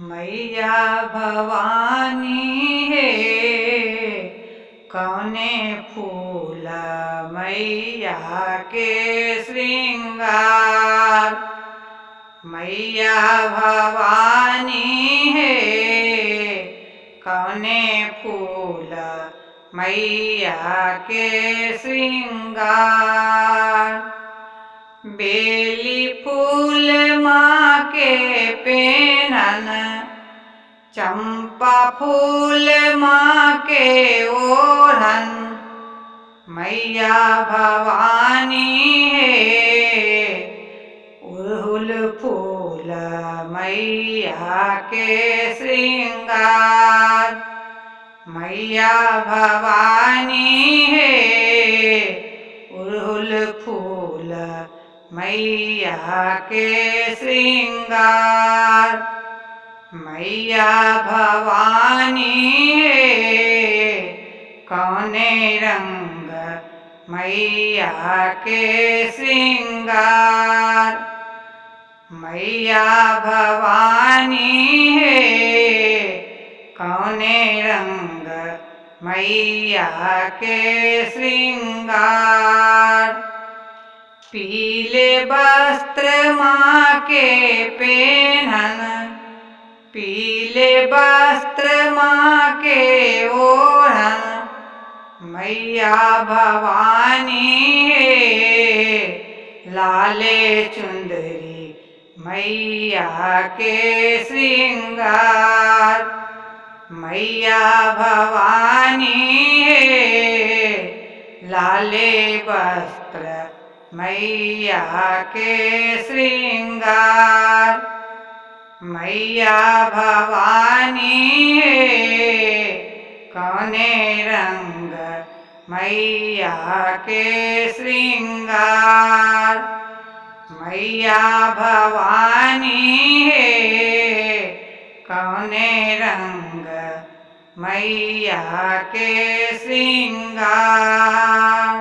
मैया भवानी है कौने फूल मैया के श्रृंगार। मैया भवानी है कौने फूल मैया के श्रृंगार। बेली फूल माँ के पेनन, चंपा फूल माँ के ओढ़न। मैया भवानी है उड़हुल फूल मैया के श्रृंगार। मैया भवानी है उड़हुल फूल मैया के श्रृंगार। मैया भवानी है कौने रंग मैया के श्रृंगार। मैया भवानी है कौने रंग मैया के श्रृंगार। पीले वस्त्र माँ के पेनन, पीले वस्त्र माँ के ओढ़न। मैया भवानी है लाले चुंदरी मैया के श्रृंगार। मैया भवानी है लाले वस्त्र मैया के श्रृंगार। मैया भवानी है कौने रंग मैया के श्रृंगार। मैया भवानी है कौने रंग मैया के श्रृंगार।